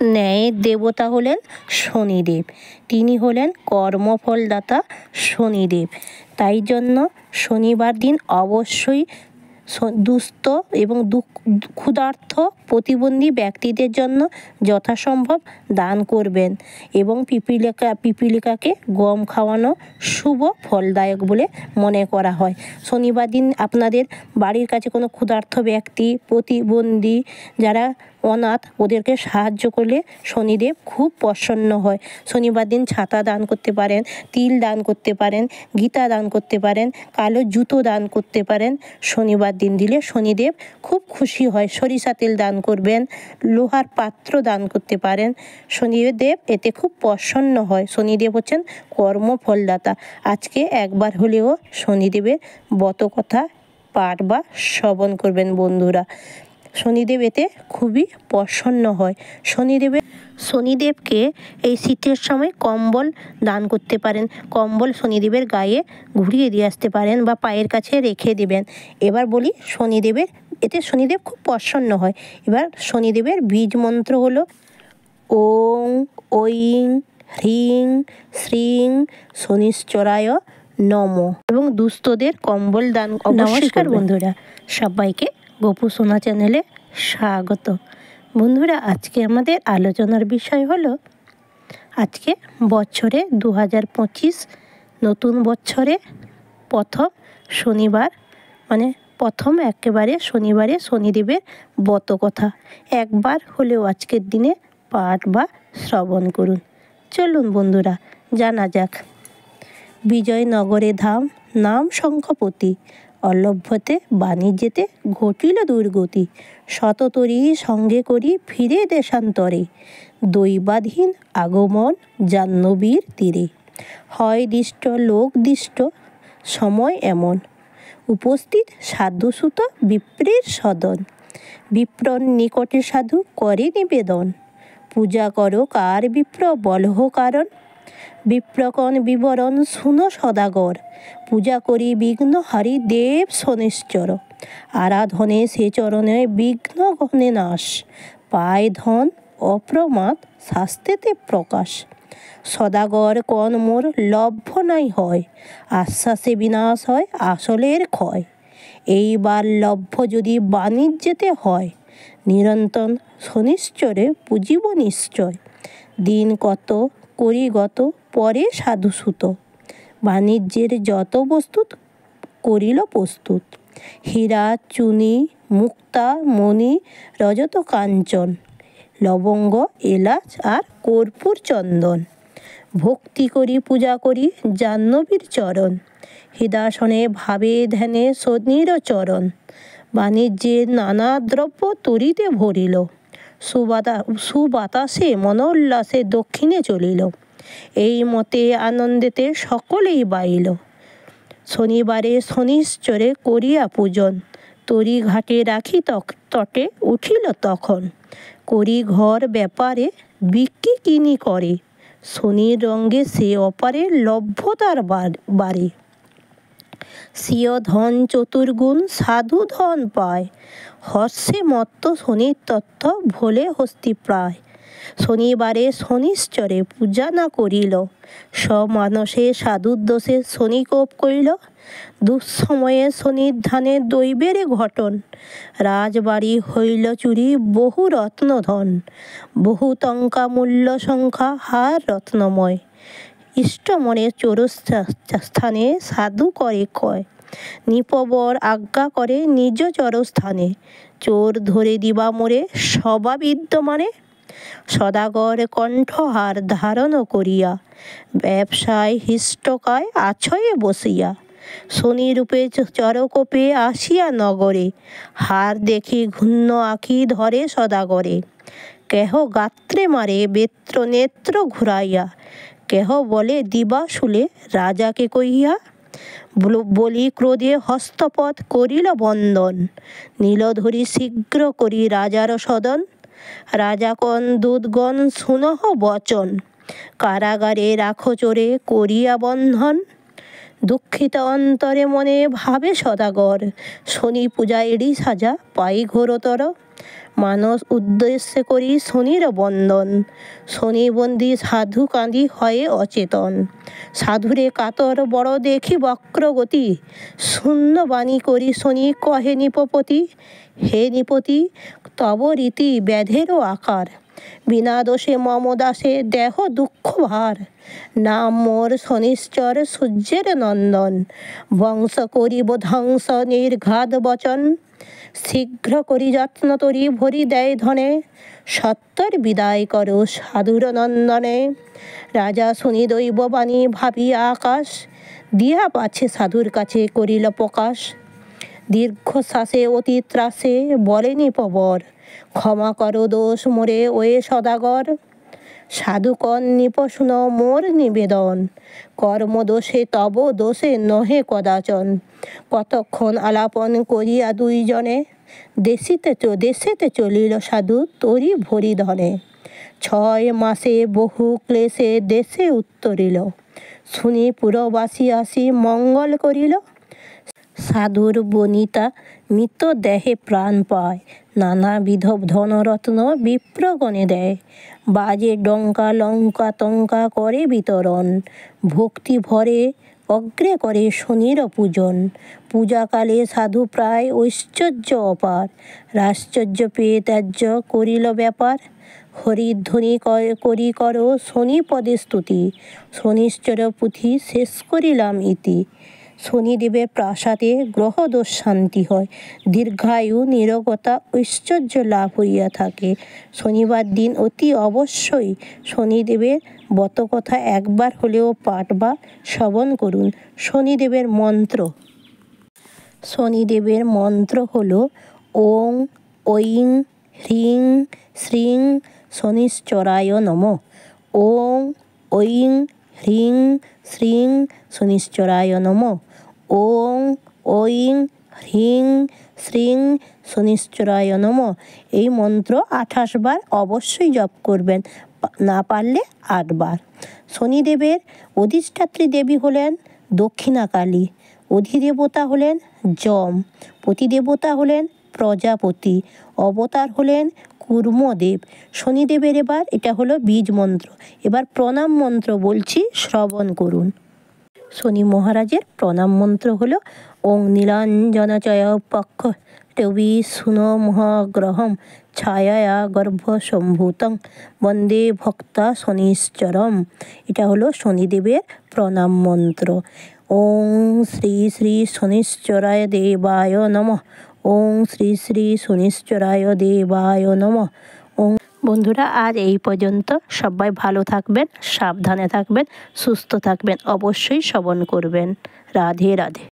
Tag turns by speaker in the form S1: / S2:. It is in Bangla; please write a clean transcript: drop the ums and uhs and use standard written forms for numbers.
S1: ন্যায়ের দেবতা হলেন শনিদেব। তিনি হলেন কর্মফলদাতা শনিদেব। তাই জন্য শনিবার দিন অবশ্যই দুস্থ এবং ক্ষুধার্ত প্রতিবন্ধী ব্যক্তিদের জন্য যথাসম্ভব দান করবেন এবং পিপীলিকাকে গম খাওয়ানো শুভ ফলদায়ক বলে মনে করা হয়। শনিবার দিন আপনাদের বাড়ির কাছে কোনো ক্ষুধার্ত ব্যক্তি, প্রতিবন্ধী, যারা অনাথ, ওদেরকে সাহায্য করলে শনিদেব খুব প্রসন্ন হয়। শনিবার দিন ছাতা দান করতে পারেন, তিল দান করতে পারেন, গীতা দান করতে পারেন, কালো জুতো দান করতে পারেন। শনিবার দিন দিলে শনিদেব খুব খুশি হয়। সরিষা তেল দান করবেন, লোহার পাত্র দান করতে পারেন। শনিদেব এতে খুব প্রসন্ন হয়। শনিদেব হচ্ছেন কর্মফলদাতা। আজকে একবার হলেও শনিদেবের ব্রতকথা পাঠ বা শ্রবণ করবেন বন্ধুরা। শনিদেব এতে খুবই প্রসন্ন হয়। শনিদেবকে এই শীতের সময় কম্বল দান করতে পারেন। কম্বল শনিদেবের গায়ে ঘুরিয়ে দিয়ে আসতে পারেন বা পায়ের কাছে রেখে দেবেন। এবার বলি এতে শনিদেব খুব প্রসন্ন হয়। এবার শনিদেবের বীজ মন্ত্র হলো ওং ঐং হ্রিং শ্রীং শনিশ্চরায় নমঃ এবং দুস্থদের কম্বল দান। নমস্কার বন্ধুরা, সবাইকে গপু সোনা চ্যানেলে স্বাগত। বন্ধুরা, আজকে আমাদের আলোচনার বিষয় হলো আজকে বছরে 2025 নতুন বছরে প্রথম শনিবার, মানে প্রথম একেবারে শনিবারে শনিদেবের ব্রতকথা একবার হলেও আজকের দিনে পাঠ বা শ্রবণ করুন। চলুন বন্ধুরা জানা যাক। বিজয়নগরে ধাম নাম শঙ্খপতি, অলভ্যতে বাণিজ্যেতে ঘটিল দুর্গতি, শততরী সঙ্গে করি ফিরে দেশান্তরে, দৈবাধীন আগমন জাহ্নবীর তীরে, হয় দিষ্ট লোক দিষ্ট সময় এমন, উপস্থিত সাধুসুত বিপ্রের সদন, বিপ্রর নিকটে সাধু করে নিবেদন, পূজা করো কার বিপ্র বলহ কারণ, বিপ্রকণ বিবরণ শুনো সদাগর, পূজা করি বিঘ্ন হারি দেব শনিশ্চর, আরাধনে সে চরণে বিঘ্ন গণে নাশ, পায় ধন অপ্রমাদ শাস্তেতে প্রকাশ, সদাগর কণ মোর লভ্য নাই হয়, আশ্বাসে বিনাশ হয় আসলের ক্ষয়, এইবার লভ্য যদি বাণিজ্যেতে হয়, নিরন্তর শনিশ্চরে পুজিব নিশ্চয়, দিন কত করি গত পরে সাধুসুত, বাণিজ্যের যত বস্তুত করিল প্রস্তুত, হীরা চুনি মুক্তা মণি রজত কাঞ্চন, লবঙ্গ এলাচ আর কর্পূর চন্দন, ভক্তি করি পূজা করি জাহ্নবীর চরণ, হৃদাসনে ভাবে ধ্যানে শনির চরণ, বাণিজ্যের নানা দ্রব্য তরিতে ভরিল, সুবাতাসে মনোল্লাসে দক্ষিণে চলিল, এই মতে আনন্দেতে সকলেই বাইল, শনিবারে শনিশ্চরে করিয়া পূজন, তরি ঘাটে রাখি তটে উঠিল তখন, করি ঘর ব্যাপারে বিক্রি কিনি করে, শনির রঙ্গে সে অপারে লভ্য তার বাড়ি, স্বীয় ধন চতুর্গুণ সাধু ধন পায়, হর্ষে মত্ত শনির তত্ত্ব ভোলে হস্তি প্রায়, শনিবারে শনিশ্চরে পূজা না করিল, সমানসে সাধুর দোষে শনি কোপ করিল, দুঃসময়ে শনির ধানে দৈবের ঘটন, রাজবাড়ি হইল চুরি বহু রত্নধন, বহু টঙ্কা মূল্য সংখ্যা হার রত্নময়, ইষ্টমনে চোরস্থানে সাধু করে কয়, নিপবর আজ্ঞা করে নিজ চরস্থানে, চোর ধরে দিবা মোরে সবা বিদ্যমানে, সদাগর কণ্ঠহার ধারণ করিয়া, ব্যবসায় হিষ্টকায় আছয়ে বসিয়া, শনিরূপে চরকোপে আসিয়া নগরে, হার দেখি ঘূর্ণ আঁখি ধরে সদাগরে, কেহ গাত্রে মারে বেত্র নেত্র ঘুরাইয়া, কেহ বলে দিবা শুলে রাজাকে কইয়া, বলি ক্রোধে হস্তপদ করিল বন্দন, নীলধরি শীঘ্র করি রাজার সদন, রাজাগণ দূতগণ শুনহ বচন, কারাগারে রাখো চোরে করিয়া বন্ধন, দুঃখিত অন্তরে মনে ভাবে সদাগর, শনি পূজা এড়ি সাজা পাই ঘোরতর, মানস উদ্দেশ্যে করি শনির বন্দন। শনিবন্দী সাধু কাঁদি হয়ে অচেতন। সাধুরে কাতর বড় দেখি বক্রগতি। শূন্য বাণী করি শনি কহে নিপপতি। হে নিপতি তব রীতি ব্যাধেরও আকার। বিনা দোষে মম দাসে দেহ দুঃখ ভার। নাম মোর শনিশ্চর সূর্যের নন্দন। বংশ করিব ধ্বংস নির্ঘাত বচন। শীঘ্র করি যত্ন তরি ভরি দেয় ধনে। সত্তর বিদায় করো সাধুর নন্দনে। রাজা শুনি দৈববাণী ভাবিয়া আকাশ। দিয়া পাছে সাধুর কাছে করিল প্রকাশ। দীর্ঘশ্বাসে অতি ত্রাসে বলেনি পবর। ক্ষমা করো দোষ মোরে ওয়ে সদাগর। সাধুকণ নিপ শুনো মোর নিবেদন। কর্মদোষে তব দোষে নহে কদাচন। কতক্ষণ আলাপন করিয়া দুইজনে। দেশেতে চলিল সাধু তরি ভরি ধনে। 6 মাসে বহু ক্লেশে দেশে উত্তরিল। শুনি পুরবাসী আসি মঙ্গল করিল। সাধুর বনিতা মৃত দেহে প্রাণ পায়। নানাবিধ ধনরত্ন বিপ্রগণে দেয়। বাজে ডঙ্কা লঙ্কা টঙ্কা করে বিতরণ। ভক্তি ভরে অগ্রে করে শনির পূজন। পূজাকালে সাধু প্রায় ঐশ্বর্য অপার। রাশ্চর্য পেয়ে ত্যায্য করিল ব্যাপার। হরিধ্বনি করি করো শনি পদে স্তুতি। শনিশ্চর পুঁথি শেষ করিলাম ইতি। শনিদেবের প্রাসাদে গ্রহদোষ শান্তি হয়। দীর্ঘায়ু নিরোগতা ঐশ্বর্য লাভ হইয়া থাকে। শনিবার দিন অতি অবশ্যই শনিদেবের ব্রতকথা একবার হলেও পাঠ বা শ্রবণ করুন। শনিদেবের মন্ত্র। শনিদেবের মন্ত্র হল ওং ঐং হ্রিং শ্রিং শনিশ্চরায় নমঃ। ওং ঐং হ্রিং শ্রিং শনিশ্চরায় নমঃ। ওং ঐং হ্রিং শ্রিং শনিশ্চরায় নমঃ। এই মন্ত্র 28 বার অবশ্যই জপ করবেন, না পারলে 8 বার। শনিদেবের অধিষ্ঠাত্রী দেবী হলেন দক্ষিণাকালী। অধিদেবতা হলেন যম। প্রতিদেবতা হলেন প্রজাপতি। অবতার হলেন কুর্মদেব। শনিদেবের এবার এটা হলো বীজ মন্ত্র। এবার প্রণাম মন্ত্র বলছি, শ্রবণ করুন। শনি মহারাজের প্রণাম মন্ত্র হলো ওং নীলাঞ্জনচয় পক্ষ রবি সুনো মহাগ্রহম ছায়া গর্ভ সম্ভূতং বন্দে ভক্তা শনিশ্চরম। এটা হলো শনিদেবের প্রণাম মন্ত্র। ওং শ্রী শ্রী শনিশ্চরায় দেবায় নমঃ। ওং শ্রী শ্রী শনিশ্চরায় দেবায় নমঃ। বন্ধুরা, আজ এই পর্যন্ত। সবাই ভালো থাকবেন, সাবধানে থাকবেন, সুস্থ থাকবেন, অবশ্যই শ্রবণ করবেন। রাধে রাধে।